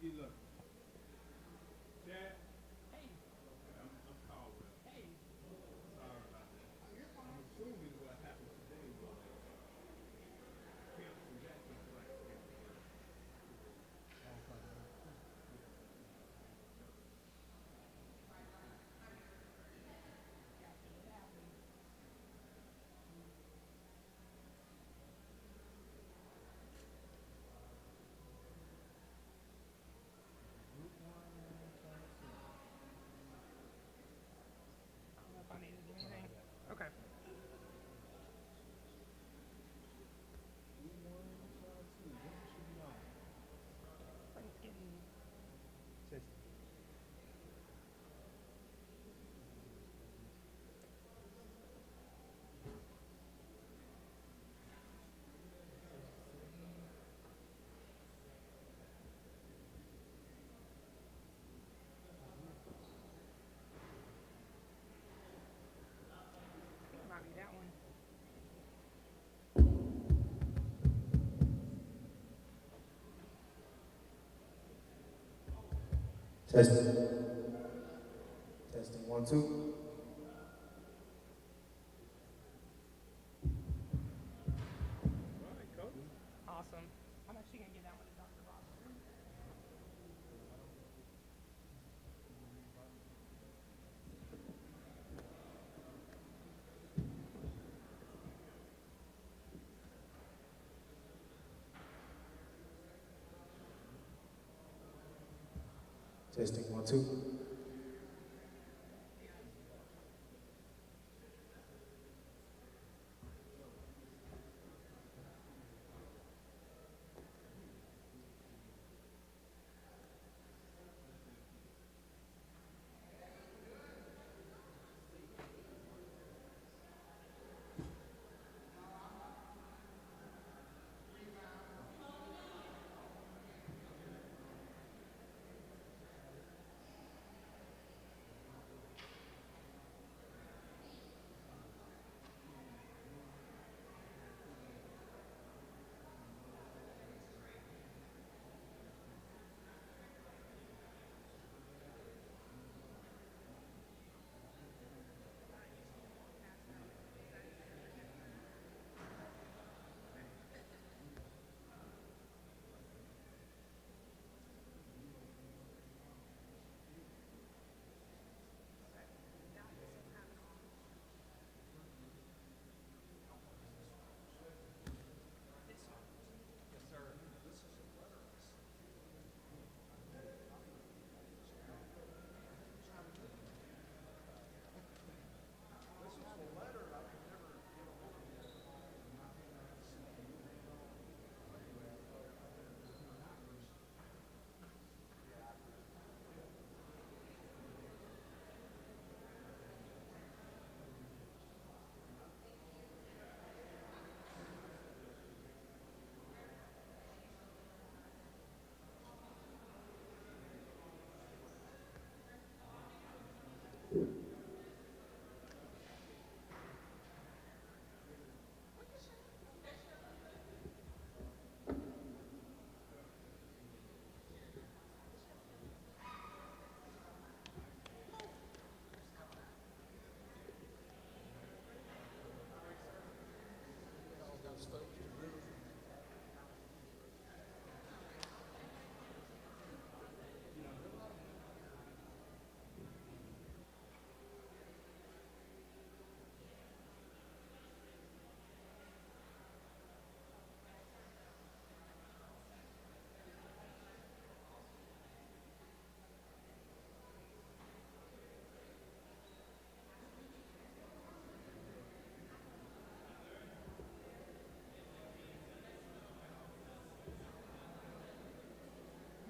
If I needed anything. Okay. I think it's getting. I think it might be that one. Testing. Testing 1 2. Awesome. I'm actually gonna get that one to Dr. Robinson. Testing 1 2.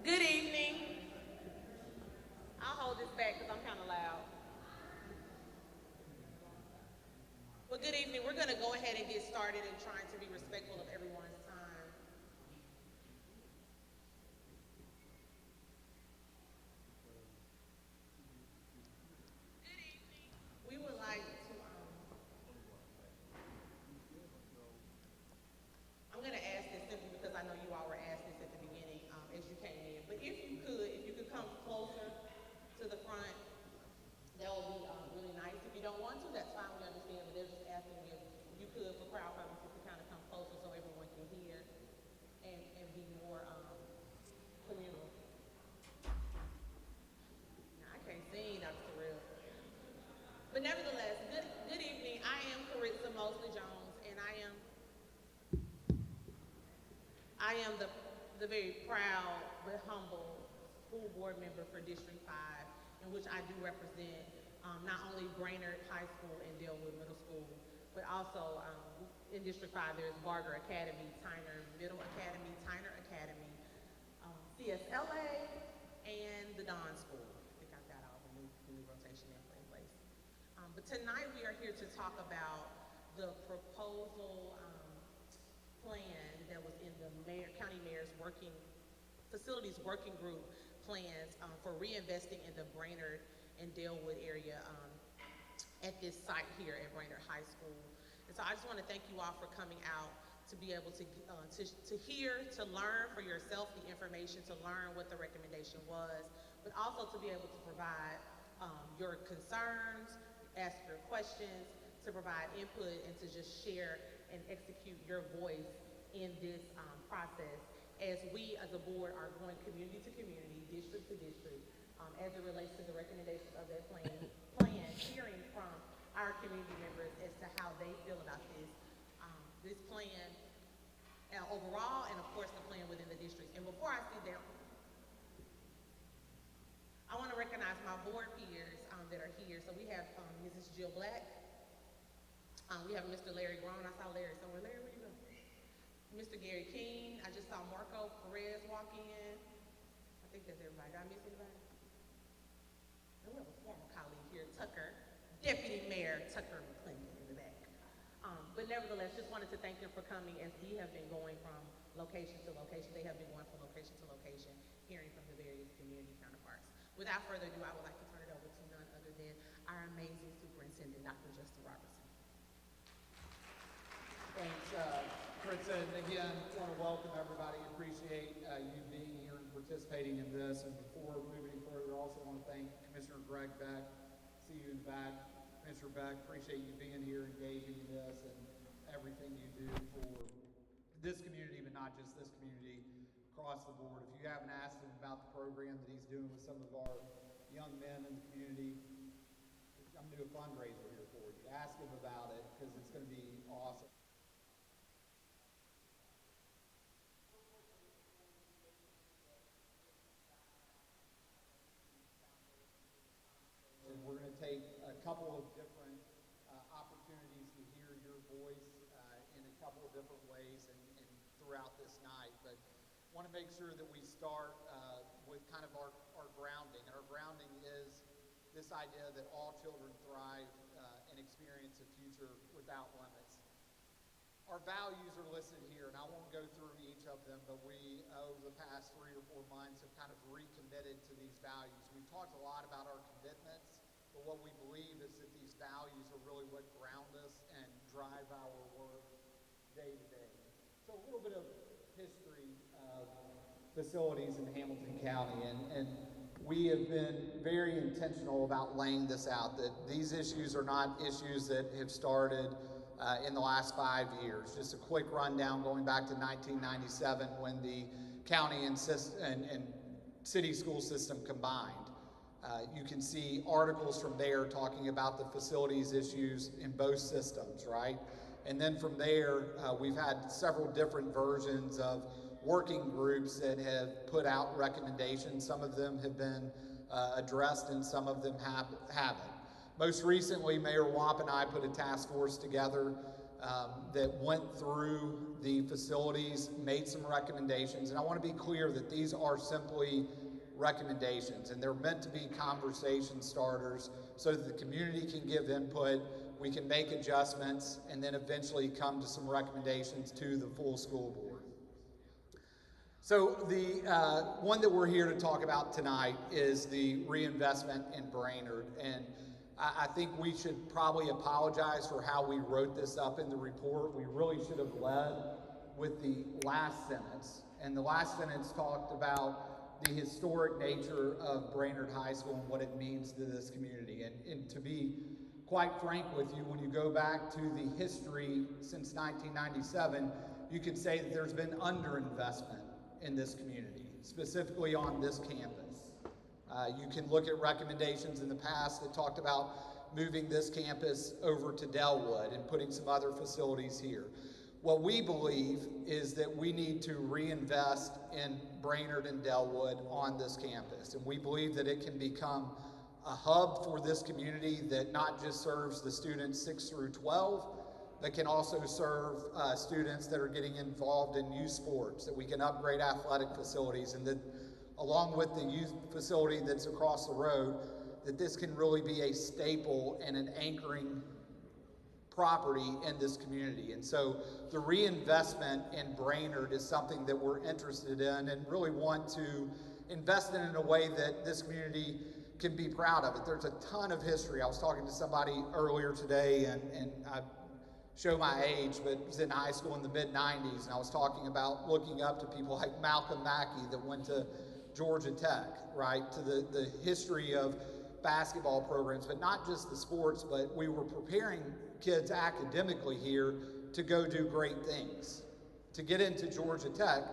Good evening. I'll hold this back because I'm kind of loud. Well, good evening. We're going to go ahead and get started and trying to be respectful of everyone's time. We would like to, I'm going to ask this simply because I know you all were asked this at the beginning as you came in. But if you But nevertheless, good evening. I am Carissa Mosley Jones, and I am the very proud but humble school board member for District 5, in which I do represent not only Brainerd High School and Dalewood Middle School, but also in District 5 there's Barger Academy, Tyner Middle Academy, Tyner Academy, CSLA, and the Don School. I think I've got all the new rotation in place. But tonight we are here to talk about the proposal plan that was in the county mayor's facilities working group plans for reinvesting in the Brainerd and Dalewood area at this site here at Brainerd High School. And so I just want to thank you all for coming out to be able to hear, to learn for yourself the information, to learn what the recommendation was, but also to be able to provide your concerns, ask your questions, to provide input, and to just share and execute your voice in this process as we as a board are going community to community, district to district, as it relates to the recommendations of that plan, hearing from our community members as to how they feel about this plan overall, and of course the plan within the district. And before I sit down, I want to recognize my board peers that are here. So we have Mrs. Jill Black. We have Mr. Larry Grown. I saw Larry somewhere. Larry, where you go? Mr. Gary King. I just saw Marco Perez walk in. I think that's everybody. Did I miss anybody? And we have a former colleague here, Tucker, Deputy Mayor Tucker McClendon in the back. But nevertheless, just wanted to thank them for coming as we have been going from location to location. They have been going from location to location, hearing from the various community counterparts. Without further ado, I would like to turn it over to none other than our amazing superintendent, Dr. Justin Robertson. Thanks, Fritz, and again, I want to welcome everybody. Appreciate you being here and participating in this. And before moving further, I also want to thank Commissioner Greg Beck. See you in the back. Commissioner Beck, appreciate you being here, engaging in this, and everything you do for this community, but not just this community, across the board. If you haven't asked him about the program that he's doing with some of our young men in the community, I'm going to do a fundraiser here for you. Ask him about it because it's going to be awesome. And we're going to take a couple of different opportunities to hear your voice in a couple of different ways and throughout this night. But I want to make sure that we start with kind of our grounding. And our grounding is this idea that all children thrive and experience a future without limits. Our values are listed here, and I won't go through each of them, but we, over the past 3 or 4 months, have kind of recommitted to these values. We've talked a lot about our commitments, but what we believe is that these values are really what ground us and drive our work day to day. So a little bit of history of facilities in Hamilton County, and we have been very intentional about laying this out, that these issues are not issues that have started in the last 5 years. Just a quick rundown going back to 1997 when the county and city school system combined. You can see articles from there talking about the facilities issues in both systems, right? And then from there, we've had several different versions of working groups that have put out recommendations. Some of them have been addressed and some of them haven't. Most recently, Mayor Wamp and I put a task force together that went through the facilities, made some recommendations, and I want to be clear that these are simply recommendations, and they're meant to be conversation starters so that the community can give input, we can make adjustments, and then eventually come to some recommendations to the full school board. So the one that we're here to talk about tonight is the reinvestment in Brainerd, and I think we should probably apologize for how we wrote this up in the report. We really should have led with the last sentence, and the last sentence talked about the historic nature of Brainerd High School and what it means to this community. And to be quite frank with you, when you go back to the history since 1997, you could say that there's been underinvestment in this community, specifically on this campus. You can look at recommendations in the past that talked about moving this campus over to Dalewood and putting some other facilities here. What we believe is that we need to reinvest in Brainerd and Dalewood on this campus. And we believe that it can become a hub for this community that not just serves the students 6 through 12, but can also serve students that are getting involved in youth sports, that we can upgrade athletic facilities, and that along with the youth facility that's across the road, that this can really be a staple and an anchoring property in this community. And so the reinvestment in Brainerd is something that we're interested in and really want to invest in a way that this community can be proud of it. There's a ton of history. I was talking to somebody earlier today, and I show my age, but was in high school in the mid-90s, and I was talking about looking up to people like Malcolm Mackey that went to Georgia Tech, right, to the history of basketball programs, but not just the sports, but we were preparing kids academically here to go do great things. To get into Georgia Tech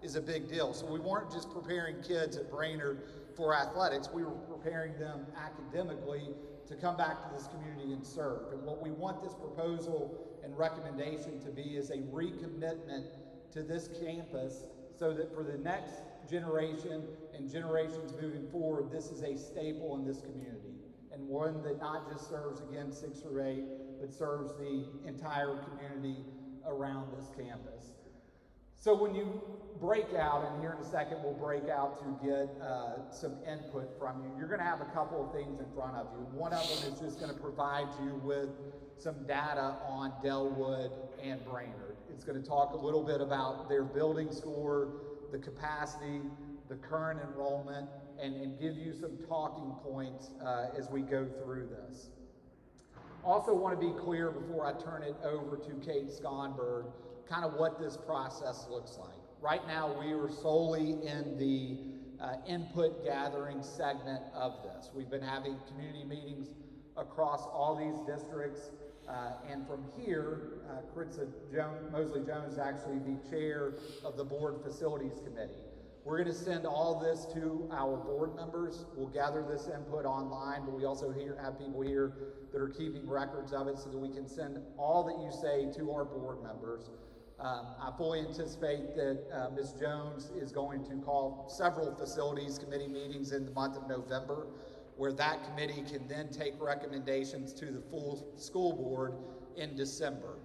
is a big deal. So we weren't just preparing kids at Brainerd for athletics, we were preparing them academically to come back to this community and serve. And what we want this proposal and recommendation to be is a recommitment to this campus so that for the next generation and generations moving forward, this is a staple in this community, and one that not just serves, again, 6 through 8, but serves the entire community around this campus. So when you break out, and here in a second we'll break out to get some input from you, you're going to have a couple of things in front of you. One of them is just going to provide you with some data on Dalewood and Brainerd. It's going to talk a little bit about their building score, the capacity, the current enrollment, and give you some talking points as we go through this. Also want to be clear before I turn it over to Kate Skonberg, kind of what this process looks like. Right now, we are solely in the input gathering segment of this. We've been having community meetings across all these districts, and from here, Mosley Jones is actually the chair of the Board Facilities Committee. We're going to send all this to our board members. We'll gather this input online, but we also have people here that are keeping records of it so that we can send all that you say to our board members. I fully anticipate that Ms. Jones is going to call several facilities committee meetings in the month of November, where that committee can then take recommendations to the full school board in December.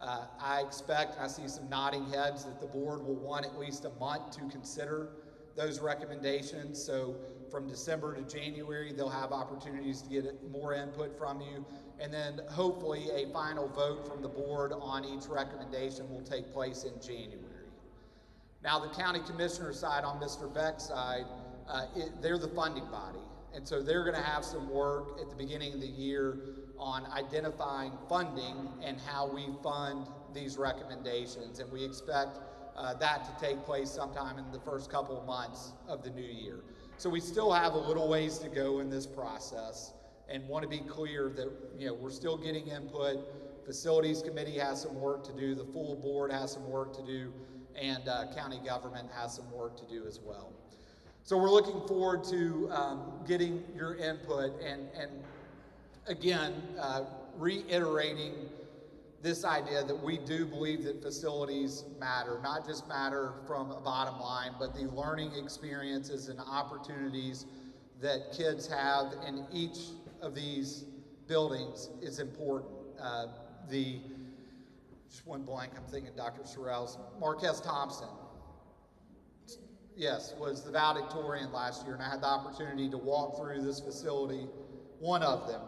I expect, I see some nodding heads, that the board will want at least a month to consider those recommendations. So from December to January, they'll have opportunities to get more input from you. And then hopefully a final vote from the board on each recommendation will take place in January. Now the county commissioner side, on Mr. Beck's side, they're the funding body. And so they're going to have some work at the beginning of the year on identifying funding and how we fund these recommendations. And we expect that to take place sometime in the first couple of months of the new year. So we still have a little ways to go in this process, and want to be clear that we're still getting input. Facilities committee has some work to do, the full board has some work to do, and county government has some work to do as well. So we're looking forward to getting your input and again, reiterating this idea that we do believe that facilities matter, not just matter from a bottom line, but the learning experiences and opportunities that kids have in each of these buildings is important. Just one blank, I'm thinking Dr. Sorrell's, Marquez Thompson, yes, was the valedictorian last year, and I had the opportunity to walk through this facility, one of them,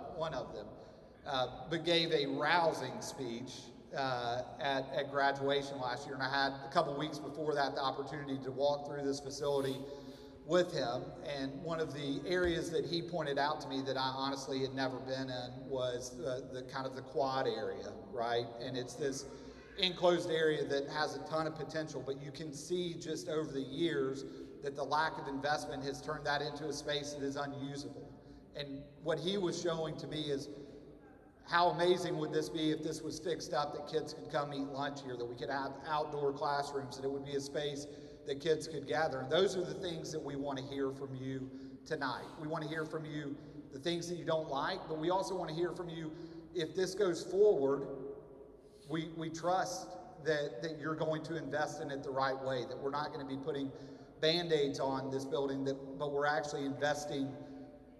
but gave a rousing speech at graduation last year, and I had a couple weeks before that the opportunity to walk through this facility with him, and one of the areas that he pointed out to me that I honestly had never been in was the kind of the quad area, right? And it's this enclosed area that has a ton of potential, but you can see just over the years that the lack of investment has turned that into a space that is unusable. And what he was showing to me is how amazing would this be if this was fixed up, that kids could come eat lunch here, that we could have outdoor classrooms, that it would be a space that kids could gather. And those are the things that we want to hear from you tonight. We want to hear from you the things that you don't like, but we also want to hear from you. If this goes forward, we trust that you're going to invest in it the right way, that we're not going to be putting Band-Aids on this building, but we're actually investing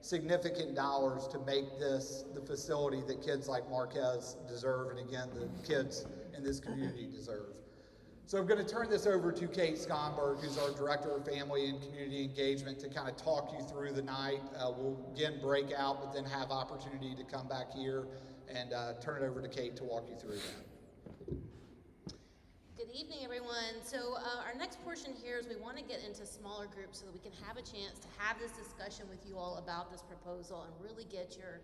significant dollars to make this the facility that kids like Marquez deserve, and again, the kids in this community deserve. So I'm going to turn this over to Kate Skonberg, who's our Director of Family and Community Engagement, to kind of talk you through the night. We'll again break out, but then have opportunity to come back here and turn it over to Kate to walk you through that. Good evening, everyone. So our next portion here is we want to get into smaller groups so that we can have a chance to have this discussion with you all about this proposal and really get your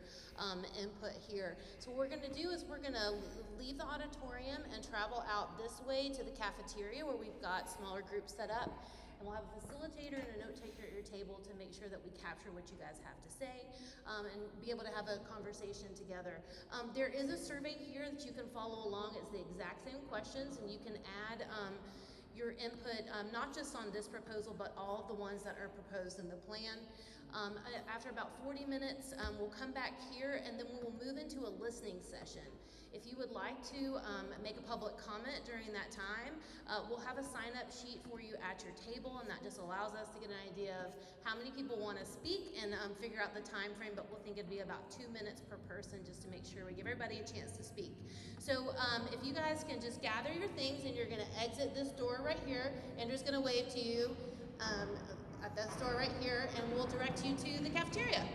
input here. So what we're going to do is we're going to leave the auditorium and travel out this way to the cafeteria where we've got smaller groups set up. And we'll have a facilitator and a note taker at your table to make sure that we capture what you guys have to say and be able to have a conversation together. There is a survey here that you can follow along. It's the exact same questions, and you can add your input, not just on this proposal, but all of the ones that are proposed in the plan. After about 40 minutes, we'll come back here, and then we will move into a listening session. If you would like to make a public comment during that time, we'll have a sign-up sheet for you at your table, and that just allows us to get an idea of how many people want to speak and figure out the time frame, but we'll think it'd be about 2 minutes per person just to make sure we give everybody a chance to speak. So if you guys can just gather your things, and you're going to exit this door right here. Andrew's going to wave to you at this door right here, and we'll direct you to the cafeteria.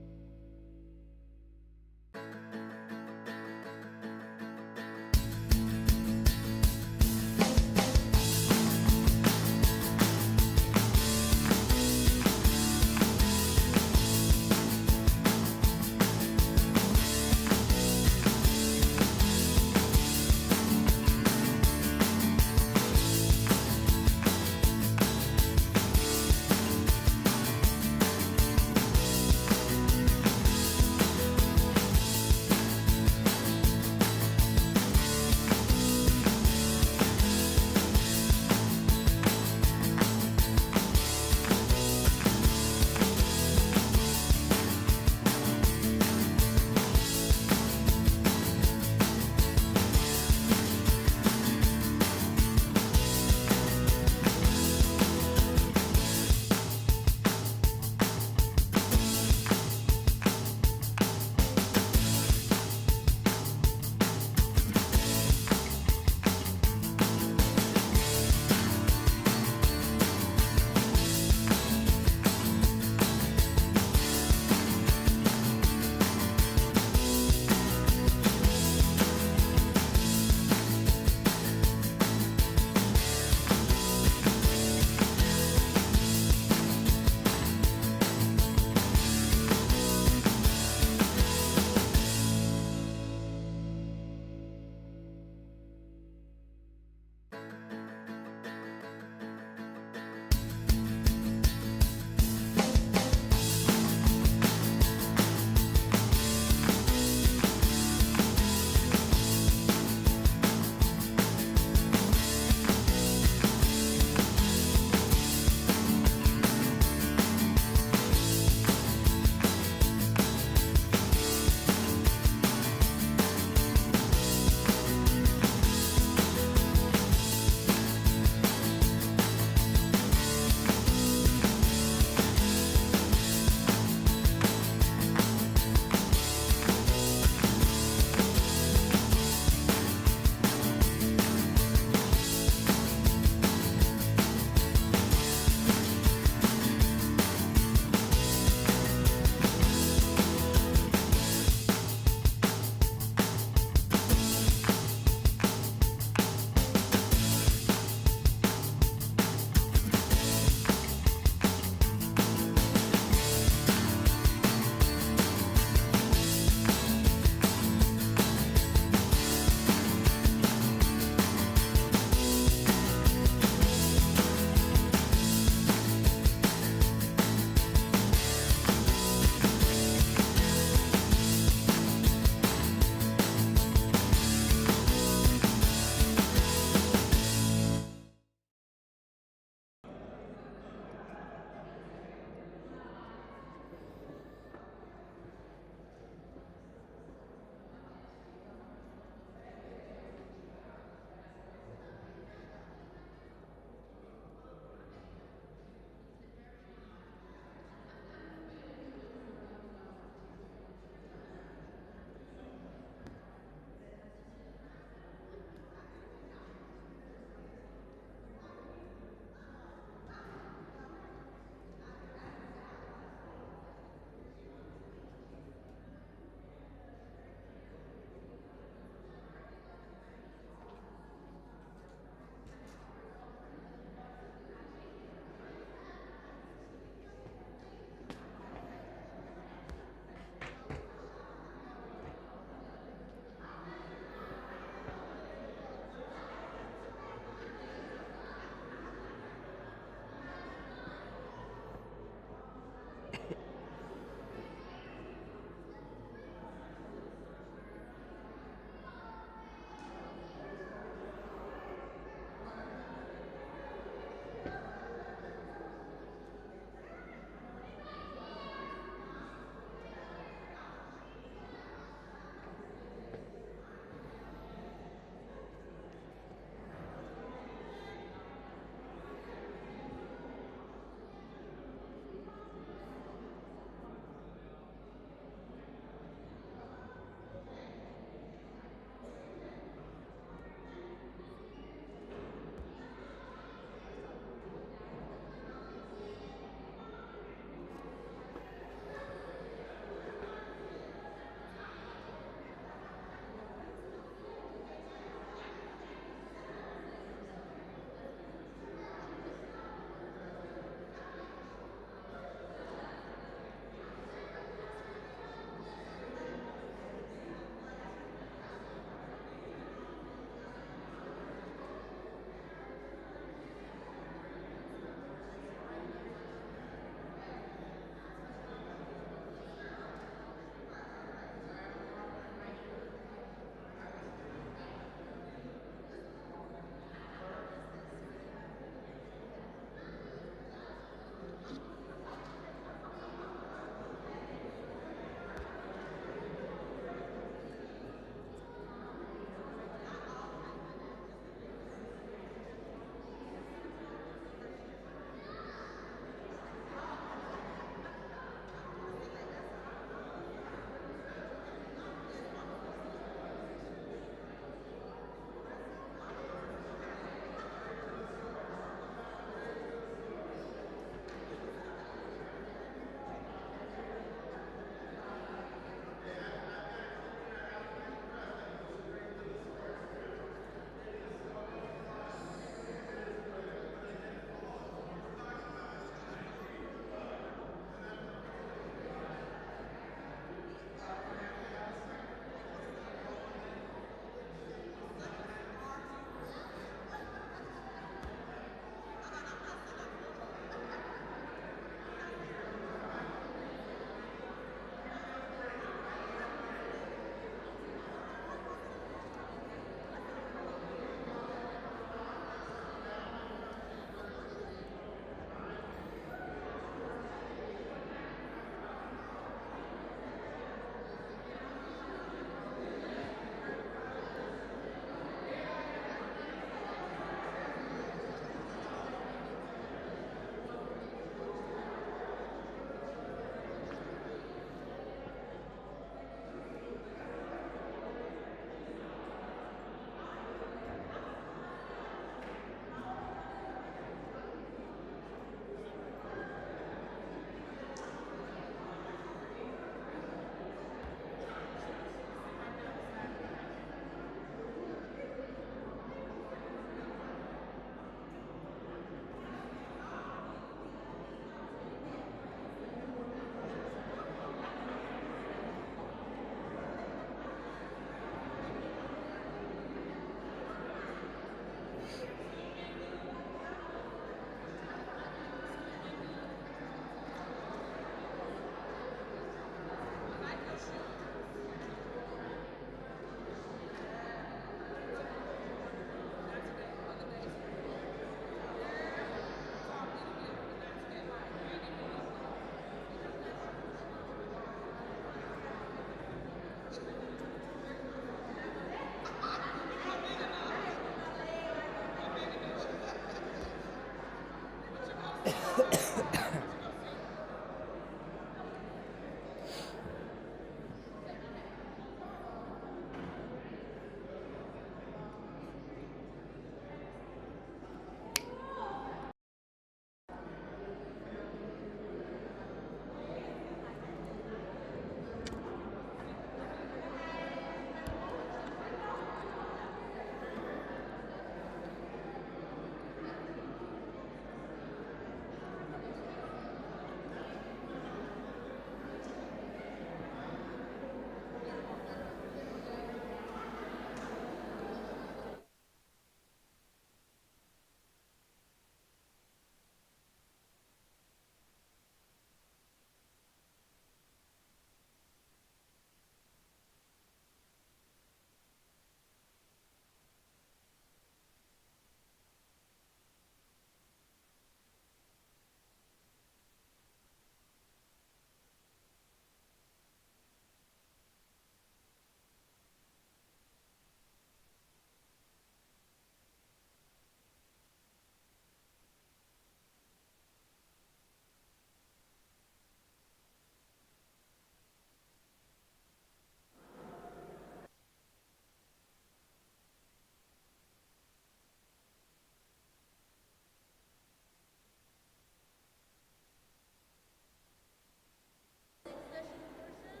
Session portion.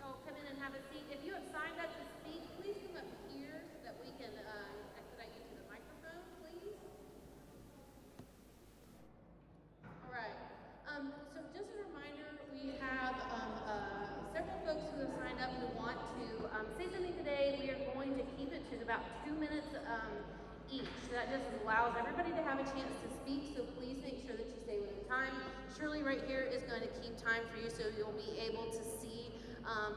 Y'all come in and have a seat. If you have signed up to speak, please come up here so that we can expedite you to the microphone, please. All right. So just a reminder, we have several folks who have signed up who want to say something today. We are going to keep it to about 2 minutes each. That just allows everybody to have a chance to speak, so please make sure that you stay within time. Shirley right here is going to keep time for you so you'll be able to see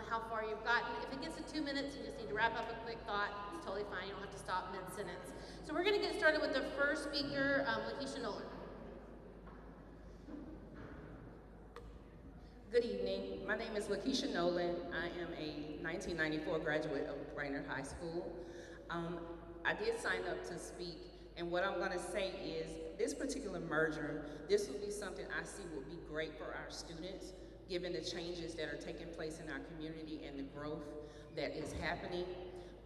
how far you've gotten. If it gets to 2 minutes, you just need to wrap up a quick thought. It's totally fine. You don't have to stop mid-sentence. So we're going to get started with the first speaker, Lakeisha Nolan. Good evening. My name is Lakeisha Nolan. I am a 1994 graduate of Brainerd High School. I did sign up to speak, and what I'm going to say is this particular merger, this will be something I see will be great for our students, given the changes that are taking place in our community and the growth that is happening.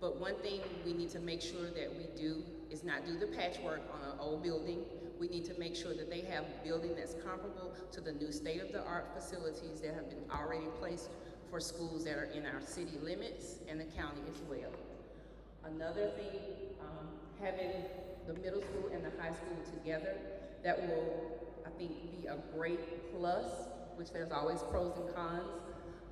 But one thing we need to make sure that we do is not do the patchwork on an old building. We need to make sure that they have a building that's comparable to the new state-of-the-art facilities that have been already placed for schools that are in our city limits and the county as well. Another thing, having the middle school and the high school together, that will, I think, be a great plus, which there's always pros and cons,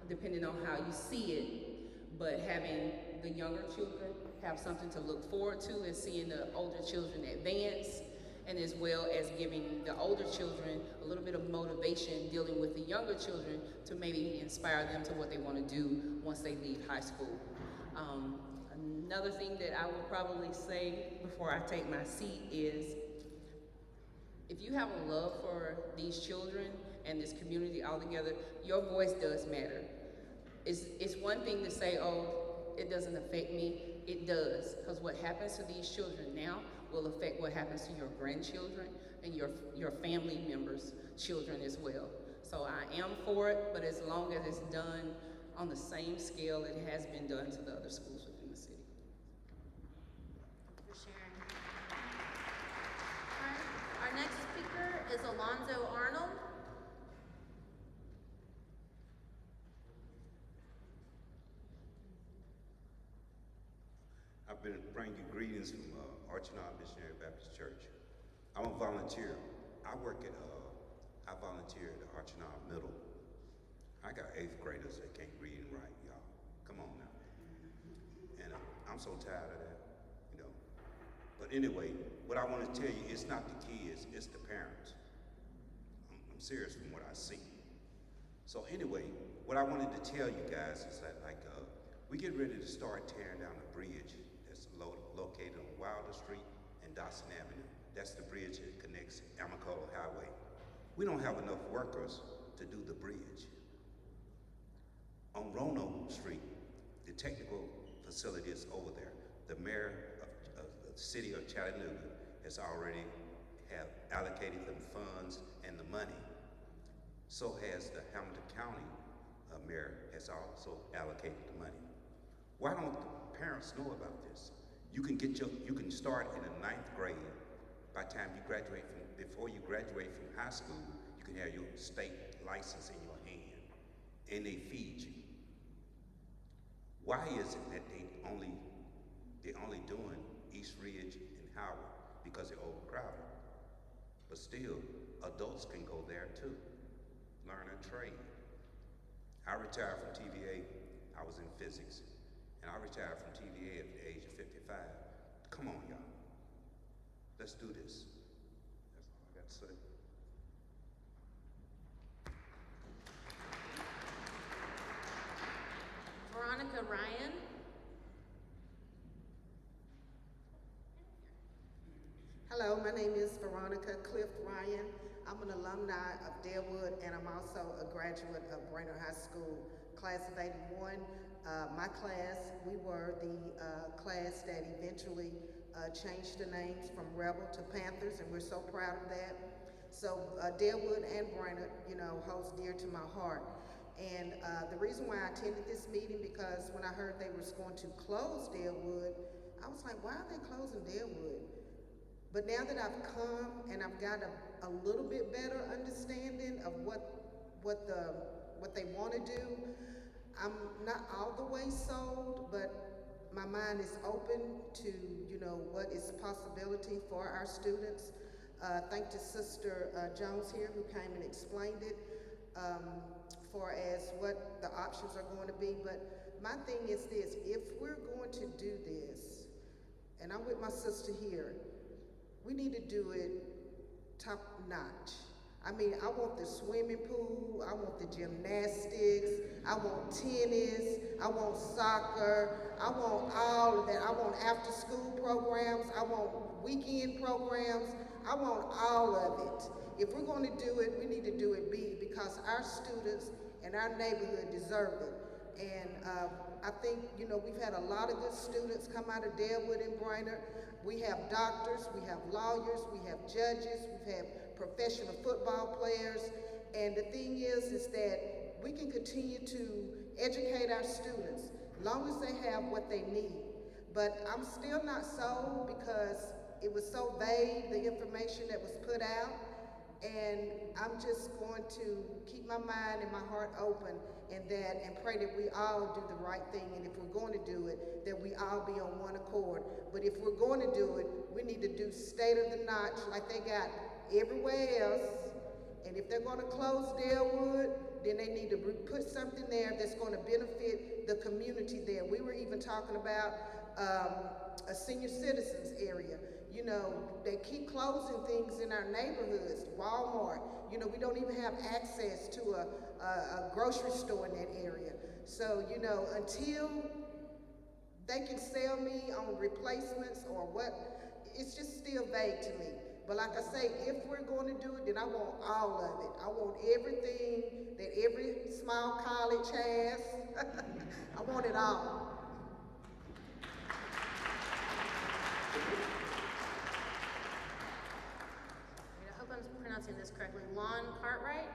depending on how you see it. But having the younger children have something to look forward to and seeing the older children advance, and as well as giving the older children a little bit of motivation dealing with the younger children to maybe inspire them to what they want to do once they leave high school. Another thing that I will probably say before I take my seat is, if you have a love for these children and this community altogether, your voice does matter. It's one thing to say, oh, it doesn't affect me. It does, because what happens to these children now will affect what happens to your grandchildren and your family members' children as well. So I am for it, but as long as it's done on the same scale it has been done to the other schools within the city. For sharing. All right. Our next speaker is Alonzo Arnold. I've been bringing you greetings from Archinard Missionary Baptist Church. I'm a volunteer. I volunteer at the Archinard Middle. I got 8th graders that can't read and write, y'all. Come on now. And I'm so tired of that, you know. But anyway, what I want to tell you, it's not the kids, it's the parents. I'm serious from what I see. So anyway, what I wanted to tell you guys is that we get ready to start tearing down the bridge that's located on Wilder Street and Dawson Avenue. That's the bridge that connects Amicolo Highway. We don't have enough workers to do the bridge. On Roanoke Street, the technical facility is over there. The mayor of the city of Chattanooga has already have allocated them funds and the money. So has the Hamilton County mayor has also allocated the money. Why don't the parents know about this? You can start in the 9th grade. By the time you graduate before you graduate from high school, you can have your state license in your hand, and they feed you. Why is it that they're only doing East Ridge and Howard? Because they're overcrowded. But still, adults can go there too, learn a trade. I retired from TVA, I was in physics, and I retired from TVA at the age of 55. Come on, y'all. Let's do this. That's all I got to say. Veronica Ryan. Hello, my name is Veronica Clift Ryan. I'm an alumni of Dalewood, and I'm also a graduate of Brainerd High School, class of '81. My class, we were the class that eventually changed the names from Rebel to Panthers, and we're so proud of that. So Dalewood and Brainerd, holds dear to my heart. And the reason why I attended this meeting, because when I heard they were going to close Dalewood, I was like, why are they closing Dalewood? But now that I've come and I've got a little bit better understanding of what they want to do, I'm not all the way sold, but my mind is open to what is possibility for our students. Thank to Sister Jones here who came and explained it for as what the options are going to be. But my thing is this: if we're going to do this, and I'm with my sister here, we need to do it top notch. I mean, I want the swimming pool, I want the gymnastics, I want tennis, I want soccer, I want all of that. I want after school programs, I want weekend programs, I want all of it. If we're going to do it, we need to do it big because our students and our neighborhood deserve it. And I think, we've had a lot of good students come out of Dalewood and Brainerd. We have doctors, we have lawyers, we have judges, we've had professional football players. And the thing is that we can continue to educate our students as long as they have what they need. But I'm still not sold because it was so vague, the information that was put out. And I'm just going to keep my mind and my heart open and pray that we all do the right thing. And if we're going to do it, that we all be on one accord. But if we're going to do it, we need to do state of the notch like they got everywhere else. And if they're going to close Dalewood, then they need to put something there that's going to benefit the community there. We were even talking about a senior citizens area. They keep closing things in our neighborhoods, Walmart. We don't even have access to a grocery store in that area. So, until they can sell me on replacements or what, it's just still vague to me. But like I say, if we're going to do it, then I want all of it. I want everything that every small college has. I want it all. I hope I'm pronouncing this correctly. Lon Cartwright?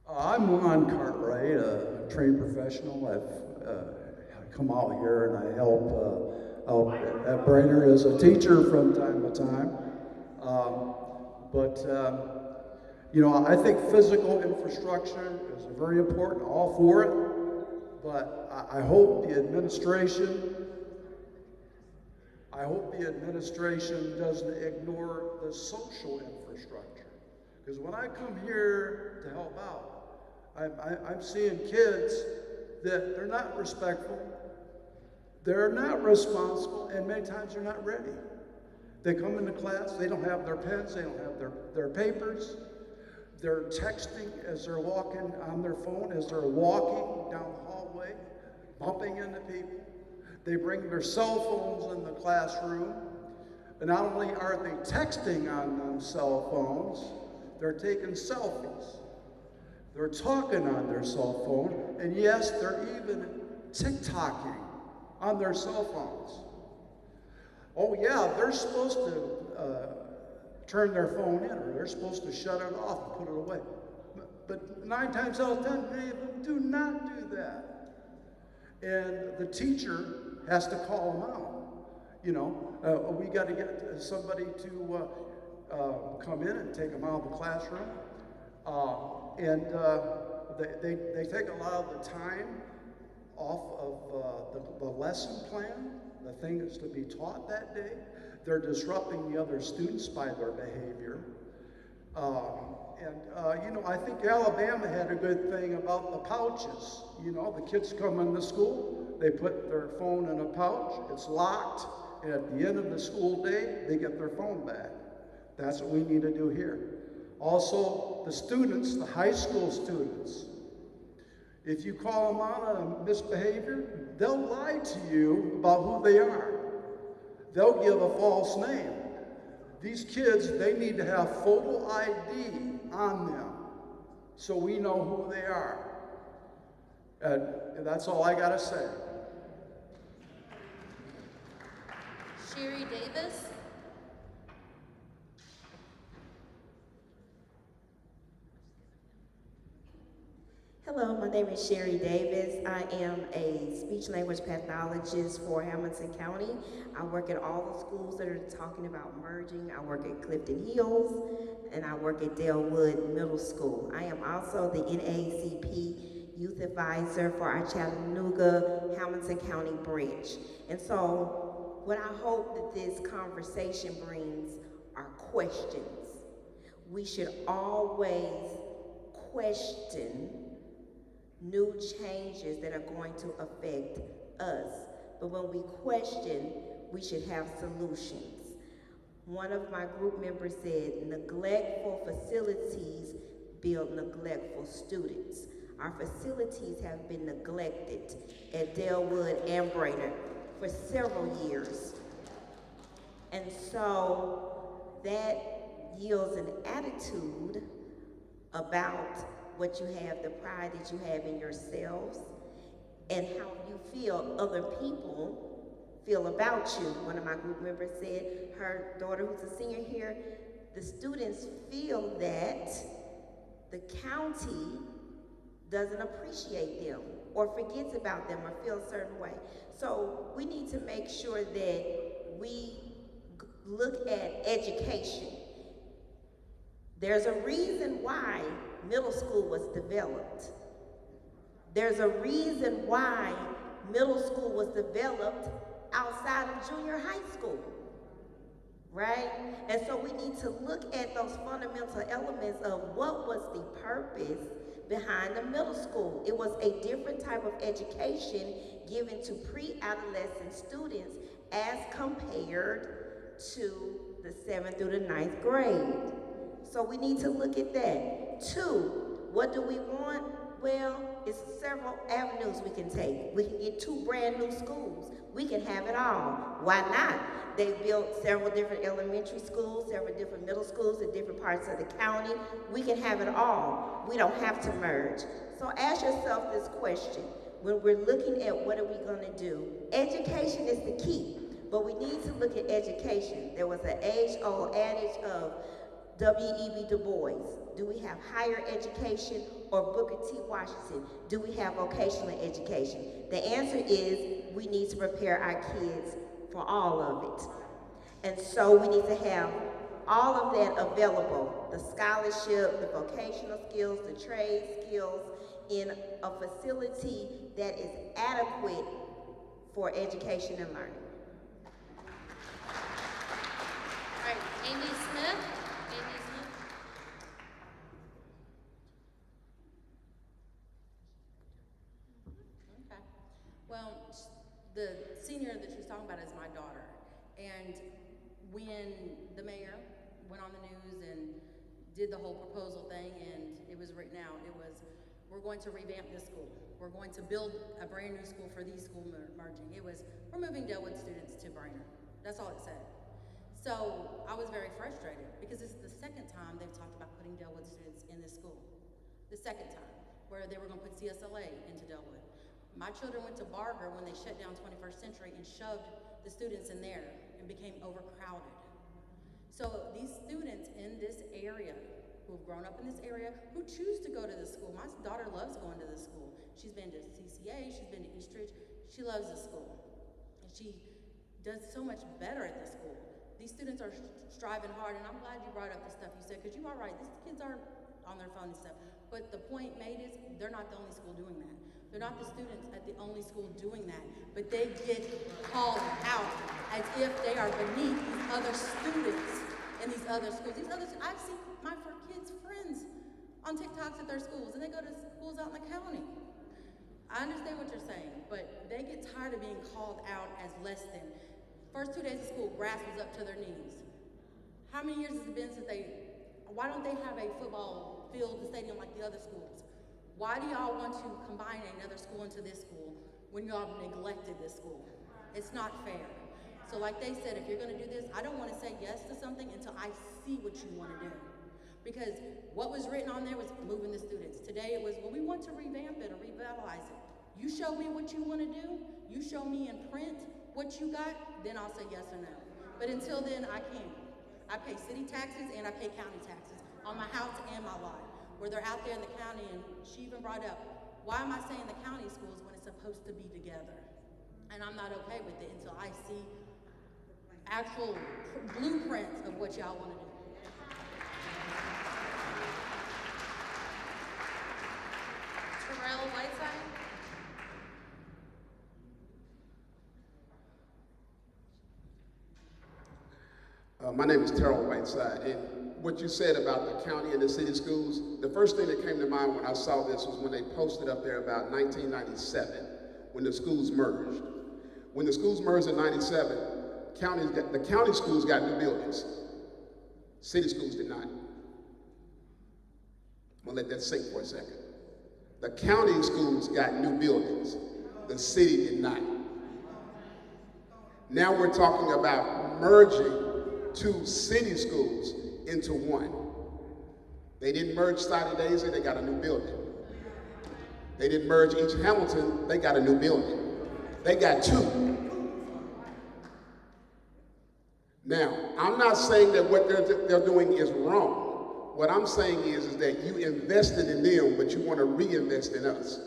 I'm Lon Cartwright, a trained professional. I've come out here and I help out at Brainerd as a teacher from time to time. I think physical infrastructure is very important, all for it. But I hope the administration doesn't ignore the social infrastructure. Because when I come here to help out, I'm seeing kids that they're not respectful, they're not responsible, and many times they're not ready. They come into class, they don't have their pens, they don't have their papers. They're texting as they're walking on their phone, as they're walking down the hallway, bumping into people. They bring their cell phones in the classroom. And not only are they texting on them cell phones, they're taking selfies. They're talking on their cell phone, and yes, they're even TikToking on their cell phones. Oh yeah, they're supposed to turn their phone in, or they're supposed to shut it off and put it away. But 9 times out of 10, many of them do not do that. And the teacher has to call them out. You know, we got to get somebody to come in and take them out of the classroom. They take a lot of the time off of the lesson plan, the things to be taught that day. They're disrupting the other students by their behavior. You know, I think Alabama had a good thing about the pouches. You know, the kids come into school, they put their phone in a pouch, it's locked, and at the end of the school day, they get their phone back. That's what we need to do here. Also, the students, the high school students, if you call them out on misbehavior, they'll lie to you about who they are. They'll give a false name. These kids, they need to have photo ID on them so we know who they are. And that's all I gotta say. Sherry Davis. Hello, my name is Sherry Davis. I am a speech language pathologist for Hamilton County. I work at all the schools that are talking about merging. I work at Clifton Hills and I work at Dalewood Middle School. I am also the NAACP Youth Advisor for our Chattanooga Hamilton County branch. And so what I hope that this conversation brings are questions. We should always question new changes that are going to affect us. But when we question, we should have solutions. One of my group members said, neglectful facilities build neglectful students. Our facilities have been neglected at Dalewood and Brainerd for several years. And so that yields an attitude about what you have, the pride that you have in yourselves, and how you feel other people feel about you. One of my group members said her daughter, who's a senior here, the students feel that the county doesn't appreciate them or forgets about them or feels a certain way. So we need to make sure that we look at education. There's a reason why middle school was developed. There's a reason why middle school was developed outside of junior high school, right? And so we need to look at those fundamental elements of what was the purpose behind the middle school. It was a different type of education given to pre-adolescent students as compared to the 7th through the 9th grade. So we need to look at that. 2, what do we want? Well, it's several avenues we can take. We can get 2 brand new schools. We can have it all. Why not? They built several different elementary schools, several different middle schools in different parts of the county. We can have it all. We don't have to merge. So ask yourself this question. When we're looking at what are we going to do, education is the key. But we need to look at education. There was an age-old adage of W.E.B. Du Bois. Do we have higher education or Booker T. Washington? Do we have vocational education? The answer is we need to prepare our kids for all of it. And so we need to have all of that available, the scholarship, the vocational skills, the trade skills, in a facility that is adequate for education and learning. All right, Amy Smith. Amy Smith. Okay. Well, the senior that she's talking about is my daughter. And when the mayor went on the news and did the whole proposal thing, and it was written out, it was, we're going to revamp this school. We're going to build a brand new school for these school merging. It was, we're moving Dalewood students to Brainerd. That's all it said. So I was very frustrated because this is the second time they've talked about putting Dalewood students in this school. The second time, where they were going to put CSLA into Dalewood. My children went to Barger when they shut down 21st Century and shoved the students in there. And and became overcrowded. So these students in this area, who have grown up in this area, who choose to go to this school. My daughter loves going to this school. She's been to CCA, she's been to Eastridge, she loves this school. And she does so much better at this school. These students are striving hard, and I'm glad you brought up the stuff you said, because you are right, these kids aren't on their phone and stuff. But the point made is, they're not the only school doing that. They're not the students at the only school doing that, but they get called out as if they are beneath these other students in these other schools. I've seen my kids' friends on TikToks at their schools, and they go to schools out in the county. I understand what you're saying, but they get tired of being called out as less than. First 2 days of school, grass was up to their knees. How many years has it been since why don't they have a football field and stadium like the other schools? Why do y'all want to combine another school into this school when y'all have neglected this school? It's not fair. So like they said, if you're gonna do this, I don't wanna say yes to something until I see what you wanna do. Because what was written on there was moving the students. Today it was, well, we want to revamp it or revitalize it. You show me what you wanna do, you show me in print what you got, then I'll say yes or no. But until then, I can't. I pay city taxes and I pay county taxes on my house and my lot. Where they're out there in the county, and she even brought up, why am I saying the county schools when it's supposed to be together? And I'm not okay with it until I see actual blueprints of what y'all want to do. Terrell Whiteside. My name is Terrell Whiteside, and what you said about the county and the city schools, the first thing that came to mind when I saw this was when they posted up there about 1997, when the schools merged. When the schools merged in 97, the county schools got new buildings. City schools did not. I'm gonna let that sink for a second. The county schools got new buildings. The city did not. Now we're talking about merging two city schools into one. They didn't merge Soddy Daisy, they got a new building. They didn't merge East Hamilton, they got a new building. They got two. Now, I'm not saying that what they're doing is wrong. What I'm saying is that you invested in them, but you want to reinvest in us.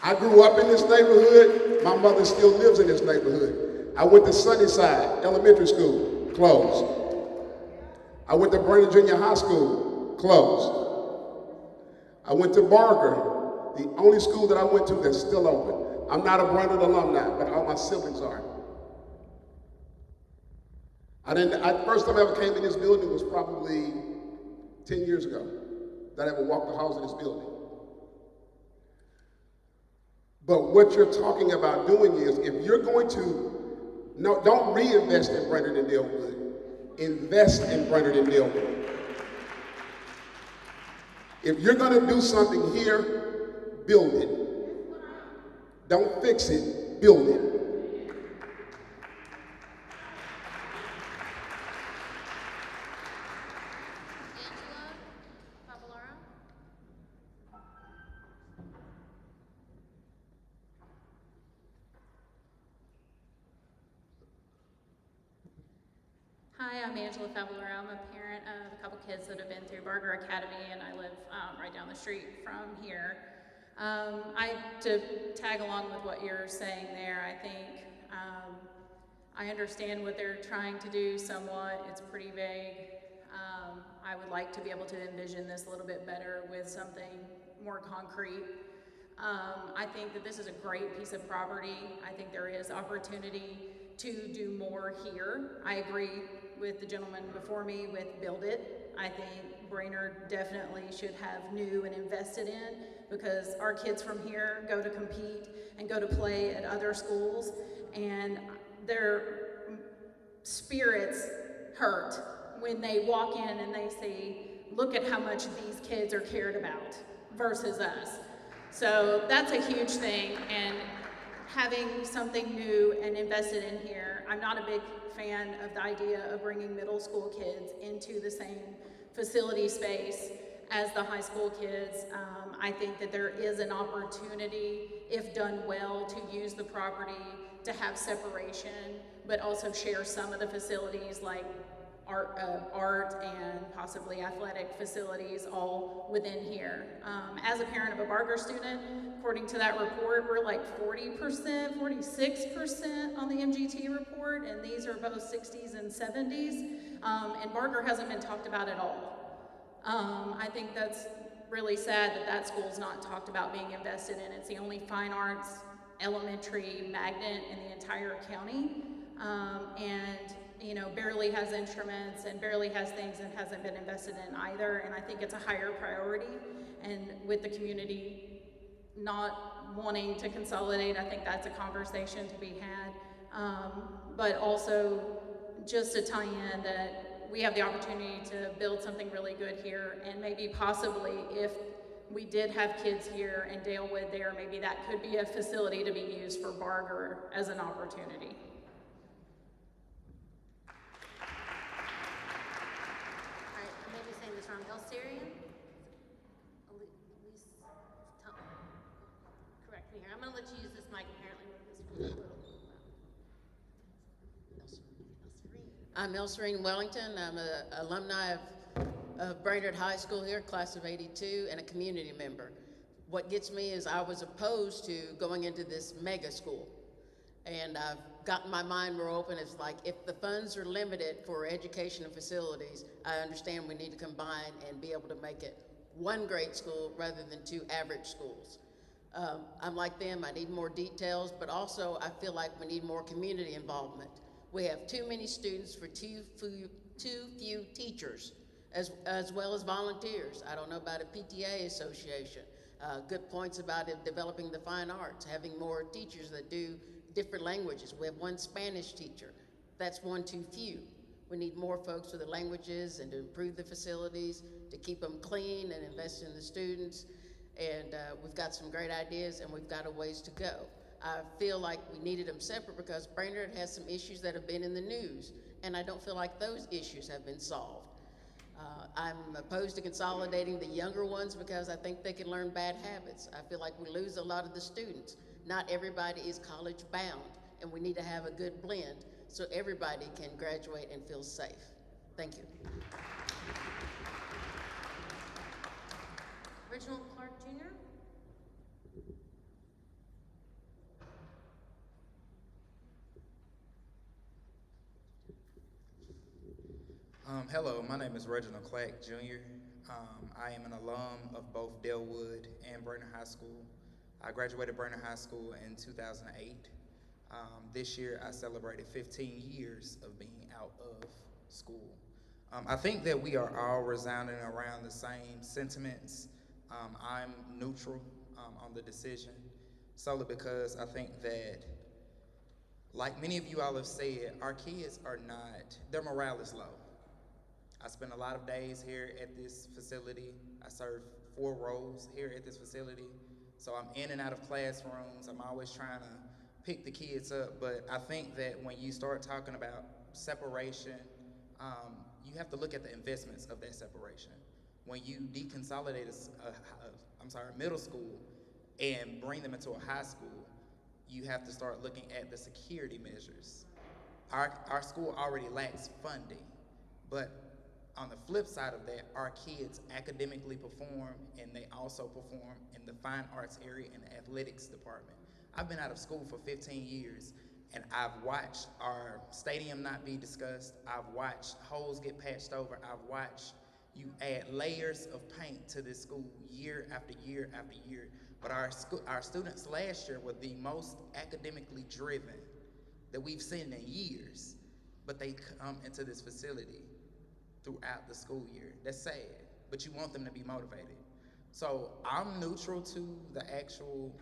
I grew up in this neighborhood. My mother still lives in this neighborhood. I went to Sunnyside Elementary School. Closed. I went to Brainerd Junior High School, closed. I went to Barger, the only school that I went to that's still open. I'm not a Brainerd alumni, but all my siblings are. First time I ever came in this building was probably 10 years ago that I ever walked the halls of this building. But what you're talking about doing is, if you're going to no, don't reinvest in Brainerd and Dalewood. Invest in Brainerd and Dalewood. If you're going to do something here, build it. Don't fix it, build it. Hi, I'm Angela Favalora. I'm a parent of a couple kids that have been through Barger Academy, and I live right down the street from here. To tag along with what you're saying there, I think I understand what they're trying to do somewhat. It's pretty vague. I would like to be able to envision this a little bit better with something more concrete. I think that this is a great piece of property. I think there is opportunity to do more here. I agree with the gentleman before me with build it. I think Brainerd definitely should have new and invested in, because our kids from here go to compete and go to play at other schools, and their spirits hurt when they walk in and they see, look at how much these kids are cared about versus us. So that's a huge thing, and having something new and invested in here. I'm not a big fan of the idea of bringing middle school kids into the same facility space as the high school kids. I think that there is an opportunity, if done well, to use the property to have separation but also share some of the facilities like art and possibly athletic facilities all within here. As a parent of a Barker student, according to that report, we're like 40%, 46% on the MGT report, and these are both 60s and 70s, and Barker hasn't been talked about at all. I think that's really sad that that school's not talked about being invested in. It's the only fine arts elementary magnet in the entire county, and you know, barely has instruments and barely has things and hasn't been invested in either. And I think it's a higher priority. And with the community not wanting to consolidate, I think that's a conversation to be had. But also just to tie in that we have the opportunity to build something really good here, and maybe possibly if we did have kids here and Dalewood there, maybe that could be a facility to be used for Barger as an opportunity. Correct me here. I'm going to let you use this mic apparently. I'm Elserine Wellington. I'm an alumni of Brainerd High School here, class of '82, and a community member. What gets me is I was opposed to going into this mega school. And I've gotten my mind more open. It's like, if the funds are limited for education and facilities, I understand we need to combine and be able to make it one great school rather than two average schools. I'm like them, I need more details, but also I feel like we need more community involvement. We have too many students for too few teachers, as well as volunteers. I don't know about a PTA association. Good points about it, developing the fine arts, having more teachers that do different languages. We have one Spanish teacher. That's one too few. We need more folks for the languages and to improve the facilities, to keep them clean and invest in the students. And we've got some great ideas and we've got a ways to go. I feel like we needed them separate because Brainerd has some issues that have been in the news, and I don't feel like those issues have been solved. I'm opposed to consolidating the younger ones because I think they can learn bad habits. I feel like we lose a lot of the students. Not everybody is college bound, and we need to have a good blend so everybody can graduate and feel safe. Thank you. Reginald Clark Jr. Hello, my name is Reginald Clark Jr. I am an alum of both Dalewood and Brainerd High School. I graduated Brainerd High School in 2008. This year I celebrated 15 years of being out of school. I think that we are all resounding around the same sentiments. I'm neutral on the decision, solely because I think that, like many of you all have said, our kids are not, their morale is low. I spend a lot of days here at this facility. I serve 4 roles here at this facility. So I'm in and out of classrooms. I'm always trying to pick the kids up. But I think that when you start talking about separation, you have to look at the investments of that separation. When you deconsolidate a middle school and bring them into a high school, you have to start looking at the security measures. Our school already lacks funding, but on the flip side of that, our kids academically perform, and they also perform in the fine arts area and the athletics department. I've been out of school for 15 years, and I've watched our stadium not be discussed. I've watched holes get patched over. I've watched you add layers of paint to this school year after year after year. But our students last year were the most academically driven that we've seen in years, but they come into this facility throughout the school year. That's sad, but you want them to be motivated. So I'm neutral to the actual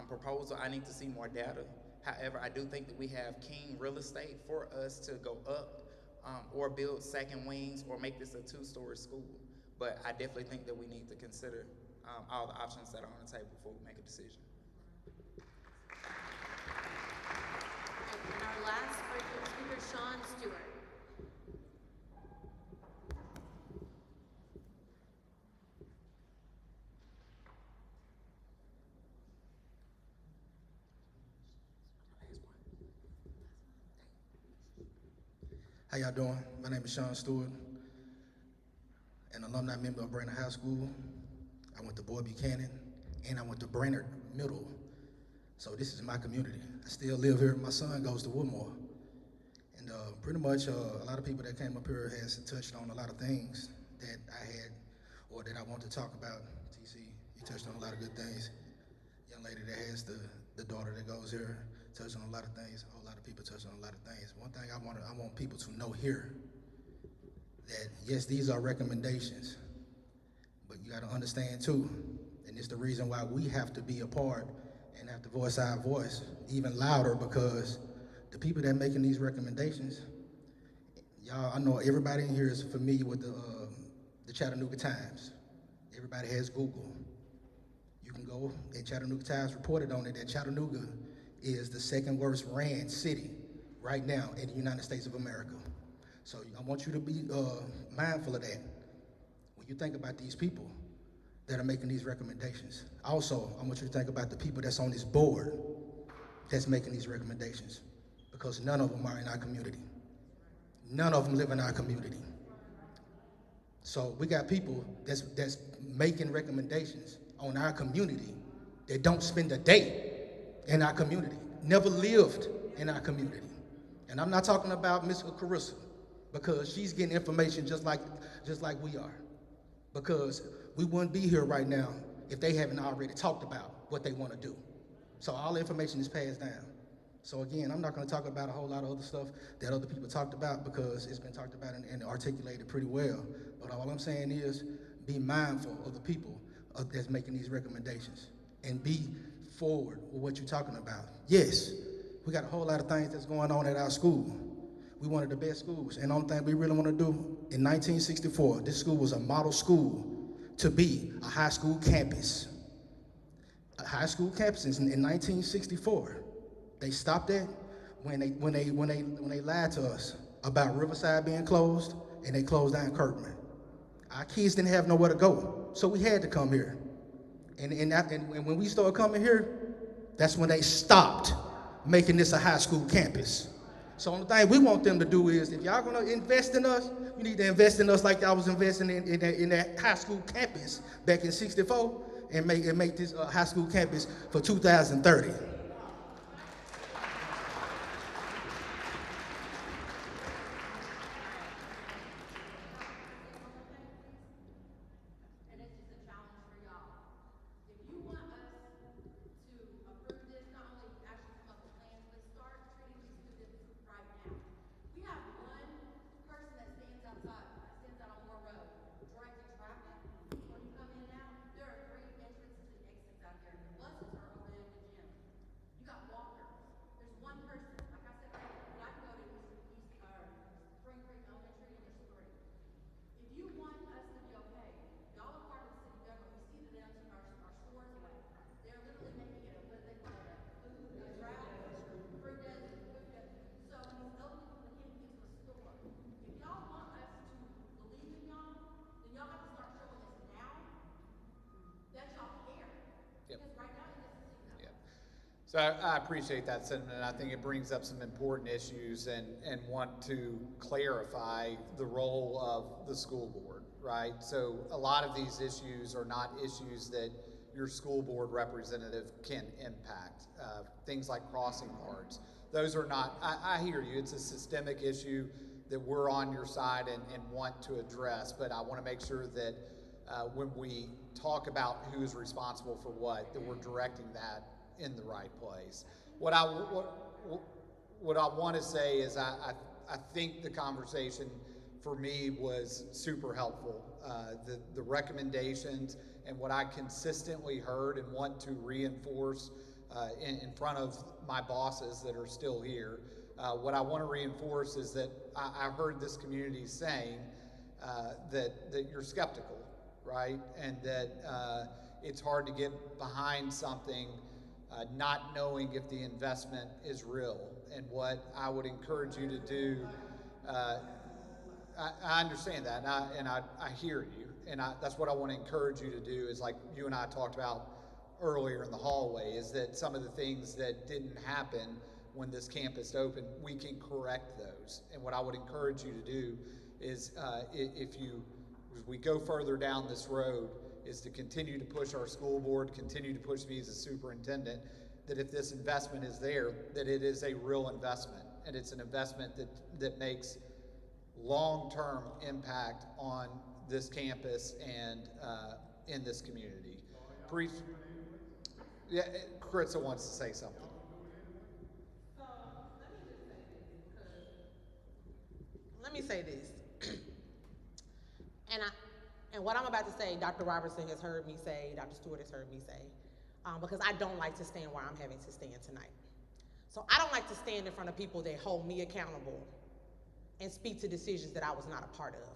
proposal. I need to see more data. However, I do think that we have king real estate for us to go up or build second wings or make this a 2-story school. But I definitely think that we need to consider all the options that are on the table before we make a decision. And our last speaker, Sean Stewart. How y'all doing? My name is Sean Stewart, an alumni member of Brainerd High School. I went to Boyd Buchanan, and I went to Brainerd Middle. So this is my community. I still live here. My son goes to Woodmore. And pretty much a lot of people that came up here has touched on a lot of things that I had or that I want to talk about. TC, you touched on a lot of good things. Young lady that has the daughter that goes here touched on a lot of things. A whole lot of people touched on a lot of things. One thing I want people to know here that yes, these are recommendations, but you got to understand too, and it's the reason why we have to be a part and have to voice our voice even louder, because the people that are making these recommendations, y'all, I know everybody in here is familiar with the Chattanooga Times. Everybody has Google. You can go, and Chattanooga Times reported on it that Chattanooga is the second worst ran city right now in the United States of America. So I want you to be mindful of that when you think about these people that are making these recommendations. Also, I want you to think about the people that's on this board that's making these recommendations, because none of them are in our community. None of them live in our community. So we got people that's making recommendations on our community that don't spend a day in our community, never lived in our community. And I'm not talking about Miss Carissa, because she's getting information just like we are. Because we wouldn't be here right now if they haven't already talked about what they want to do. So all the information is passed down. So again, I'm not going to talk about a whole lot of other stuff that other people talked about, because it's been talked about and articulated pretty well. But all I'm saying is be mindful of the people that's making these recommendations and be forward with what you're talking about. Yes, we got a whole lot of things that's going on at our school. We one of the best schools, and the only thing we really want to do, in 1964, this school was a model school to be a high school campus. A high school campus in 1964. They stopped that when they lied to us about Riverside being closed, and they closed down Kirkman. Our kids didn't have nowhere to go, so we had to come here. And when we started coming here, that's when they stopped making this a high school campus. So the only thing we want them to do is, if y'all gonna invest in us, you need to invest in us like y'all was investing in that high school campus back in '64, and make this high school campus for 2030. So I appreciate that sentiment. I think it brings up some important issues and want to clarify the role of the school board, right? So a lot of these issues are not issues that your school board representative can impact. Things like crossing guards. Those are not, I hear you, it's a systemic issue that we're on your side and want to address, but I want to make sure that when we talk about who's responsible for what, that we're directing that in the right place. What I want to say is I think the conversation for me was super helpful. The recommendations and what I consistently heard and want to reinforce in front of my bosses that are still here. What I want to reinforce is that I heard this community saying that you're skeptical, right? And that it's hard to get behind something not knowing if the investment is real. And what I would encourage you to do, I understand that, and I hear you, and that's what I want to encourage you to do, is like you and I talked about earlier in the hallway, is that some of the things that didn't happen when this campus opens, we can correct those. And what I would encourage you to do is, as we go further down this road, is to continue to push our school board, continue to push me as a superintendent, that if this investment is there, that it is a real investment. And it's an investment that makes long-term impact on this campus and in this community. Yeah, Caritza wants to say something. So let me say this. And what I'm about to say, Dr. Robertson has heard me say, Dr. Stewart has heard me say, because I don't like to stand where I'm having to stand tonight. So I don't like to stand in front of people that hold me accountable and speak to decisions that I was not a part of.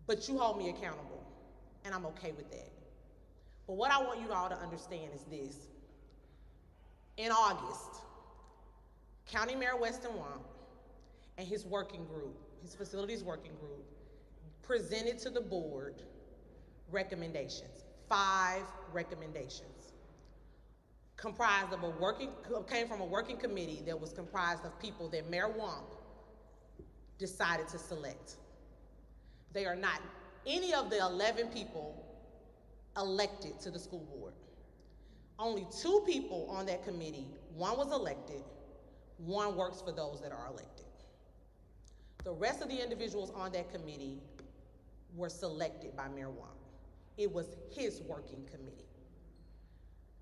But you hold me accountable, and I'm okay with that. But what I want you all to understand is this. In August, County Mayor Weston Wamp and his working group, his facilities working group, presented to the board recommendations, 5 recommendations, comprised of came from a working committee that was comprised of people that Mayor Wamp decided to select. They are not any of the 11 people elected to the school board. Only 2 people on that committee, 1 was elected, 1 works for those that are elected. The rest of the individuals on that committee were selected by Mayor Wamp. It was his working committee.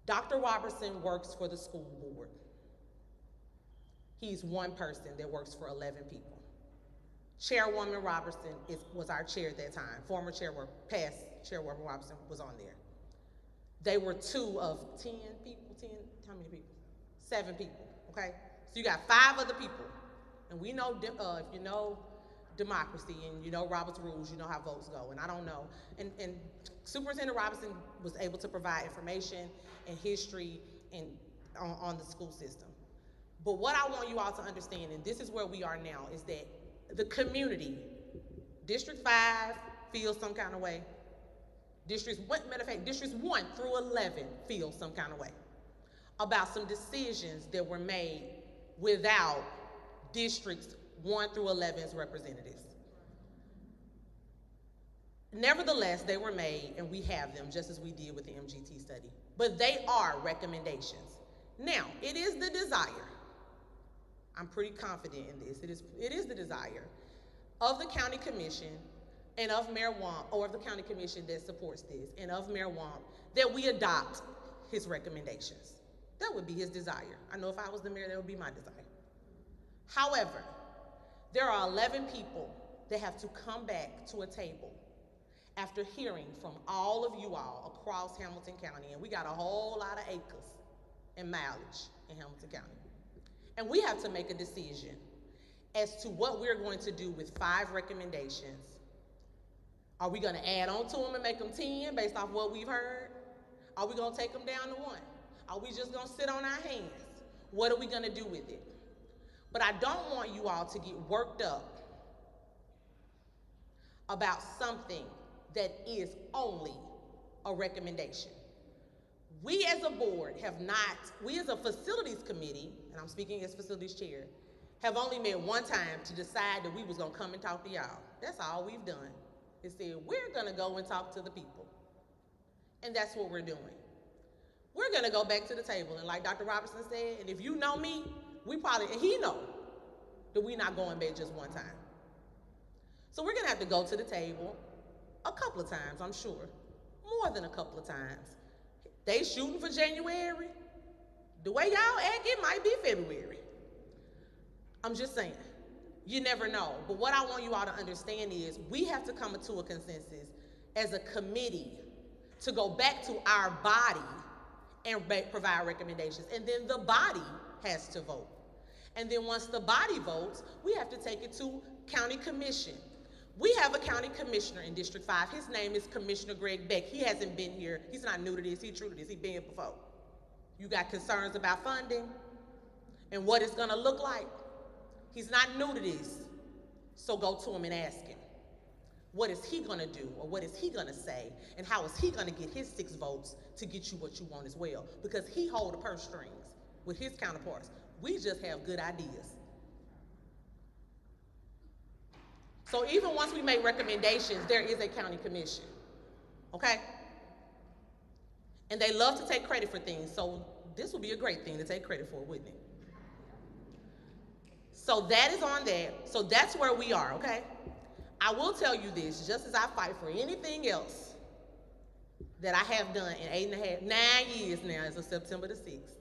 Dr. Robertson works for the school board. He's one person that works for 11 people. Chairwoman Robertson was our chair at that time. Former chairwoman, past Chairwoman Robertson was on there. They were 2 of 10 people, how many people? 7 people, okay? So you got 5 other people. And we know, if you know democracy and you know Robert's rules, you know how votes go, and I don't know. And Superintendent Robinson was able to provide information and history and on the school system. But what I want you all to understand, and this is where we are now, is that the community, District 5 feels some kind of way. Matter of fact, Districts 1 through 11 feel some kind of way about some decisions that were made without Districts 1 through 11's representatives. Nevertheless, they were made, and we have them, just as we did with the MGT study. But they are recommendations. Now, it is the desire, I'm pretty confident in this, it is the desire of the County Commission and of Mayor Wamp, or of the County Commission that supports this, and of Mayor Wamp, that we adopt his recommendations. That would be his desire. I know if I was the mayor, that would be my desire. However, there are 11 people that have to come back to a table after hearing from all of you all across Hamilton County, and we got a whole lot of acres and mileage in Hamilton County. And we have to make a decision as to what we're going to do with 5 recommendations. Are we gonna add on to them and make them 10 based off what we've heard? Are we gonna take them down to 1? Are we just gonna sit on our hands? What are we gonna do with it? But I don't want you all to get worked up about something that is only a recommendation. We as a board we as a facilities committee, and I'm speaking as facilities chair, have only met one time to decide that we was gonna come and talk to y'all. That's all we've done, is said, we're gonna go and talk to the people. And that's what we're doing. We're gonna go back to the table, and like Dr. Robertson said, and if you know me, and he know that we're not going back just one time. So we're gonna have to go to the table a couple of times, I'm sure. More than a couple of times. They shooting for January. The way y'all act, it might be February. I'm just saying, you never know. But what I want you all to understand is we have to come to a consensus as a committee to go back to our body and provide recommendations. And then the body has to vote. And then once the body votes, we have to take it to county commission. We have a county commissioner in District 5. His name is Commissioner Greg Beck. He hasn't been here. He's not new to this. He's true to this. He's been here before. You got concerns about funding and what it's gonna look like. He's not new to this. So go to him and ask him. What is he gonna do, or what is he gonna say, and how is he gonna get his 6 votes to get you what you want as well? Because he holds the purse strings. with his counterparts. We just have good ideas. So even once we make recommendations, there is a county commission, okay? And they love to take credit for things, so this would be a great thing to take credit for, wouldn't it? So that is on there. So that's where we are, okay? I will tell you this, just as I fight for anything else that I have done in 9 years now, as of September the 6th.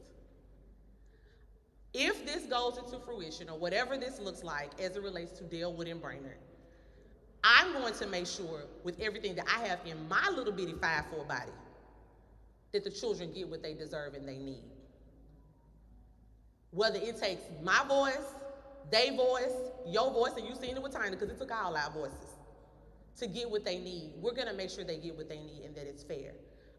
If this goes into fruition, or whatever this looks like as it relates to Dalewood and Brainerd, I'm going to make sure with everything that I have in my little bitty 5'4" body that the children get what they deserve and they need. Whether it takes my voice, their voice, your voice, and you've seen it with Tiny because it took all our voices to get what they need. We're gonna make sure they get what they need and that it's fair.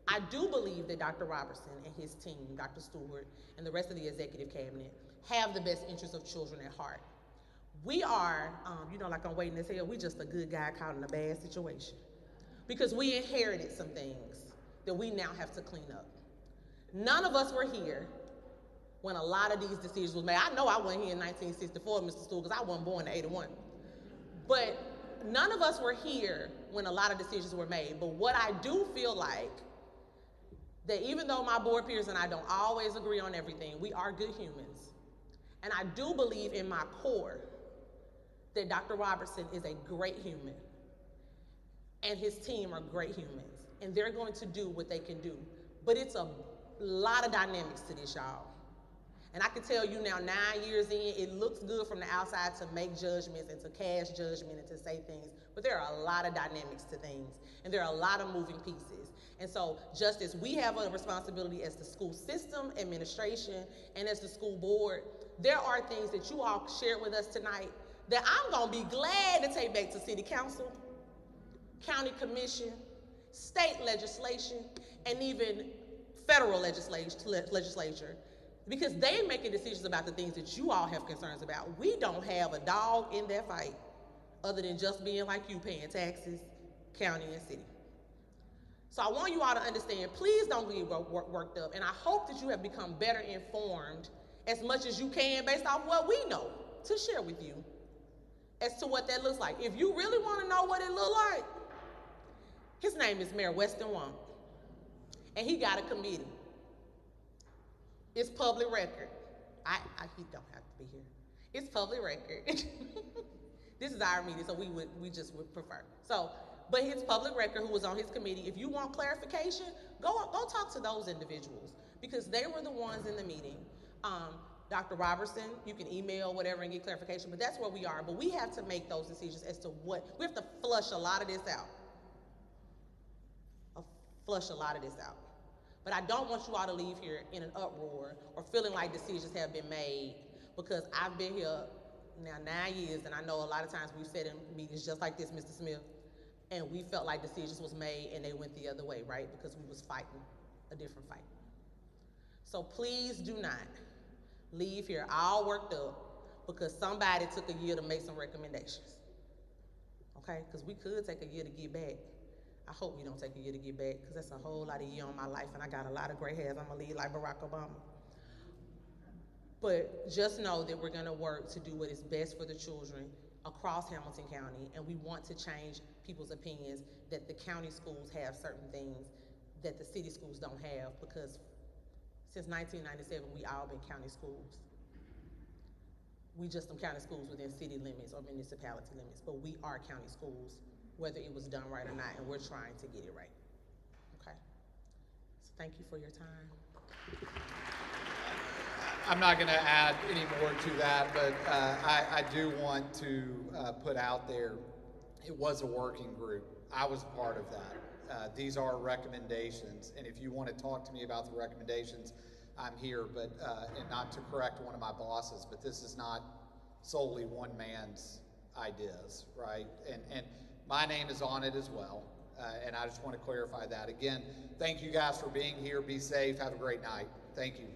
I do believe that Dr. Robertson and his team, Dr. Stewart, and the rest of the executive cabinet have the best interests of children at heart. We are, like I'm waiting to say, we just a good guy caught in a bad situation. Because we inherited some things that we now have to clean up. None of us were here when a lot of these decisions were made. I know I wasn't here in 1964, Mr. Stewart, because I wasn't born in '81. But none of us were here when a lot of decisions were made. But what I do feel like, that even though my board peers and I don't always agree on everything, we are good humans. And I do believe in my core that Dr. Robertson is a great human and his team are great humans and they're going to do what they can do. But it's a lot of dynamics to this, y'all. And I can tell you now, 9 years in, it looks good from the outside to make judgments and to cast judgment and to say things, but there are a lot of dynamics to things and there are a lot of moving pieces. And so just as we have a responsibility as the school system, administration, and as the school board, there are things that you all shared with us tonight that I'm gonna be glad to take back to city council, county commission, state legislation, and even federal legislature, because they making decisions about the things that you all have concerns about. We don't have a dog in that fight other than just being like you, paying taxes, county and city. So I want you all to understand, please don't get worked up, and I hope that you have become better informed as much as you can based off what we know to share with you as to what that looks like. If you really want to know what it looks like, his name is Mayor Weston Wong, and he got a committee. It's public record. He don't have to be here. It's public record. This is our meeting, so we just would prefer. So, but his public record, who was on his committee, if you want clarification, go talk to those individuals because they were the ones in the meeting. Dr. Robertson, you can email whatever and get clarification, but that's where we are. But we have to make those decisions as to we have to flush a lot of this out. But I don't want you all to leave here in an uproar or feeling like decisions have been made, because I've been here now 9 years, and I know a lot of times we've sat in meetings just like this, Mr. Smith, and we felt like decisions was made and they went the other way, right? Because we was fighting a different fight. So please do not leave here all worked up because somebody took a year to make some recommendations, okay? Because we could take a year to get back. I hope we don't take a year to get back, because that's a whole lot of year on my life, and I got a lot of gray hairs. I'm gonna lead like Barack Obama. But just know that we're gonna work to do what is best for the children across Hamilton County, and we want to change people's opinions that the county schools have certain things that the city schools don't have, because since 1997, we all been county schools. We just some county schools within city limits or municipality limits, but we are county schools, whether it was done right or not, and we're trying to get it right, okay? So thank you for your time. I'm not gonna add any more to that, but I do want to put out there, it was a working group. I was a part of that. These are recommendations, and if you want to talk to me about the recommendations, I'm here, but and not to correct one of my bosses, but this is not solely one man's ideas, right? And my name is on it as well, and I just want to clarify that. Again, thank you guys for being here. Be safe. Have a great night. Thank you.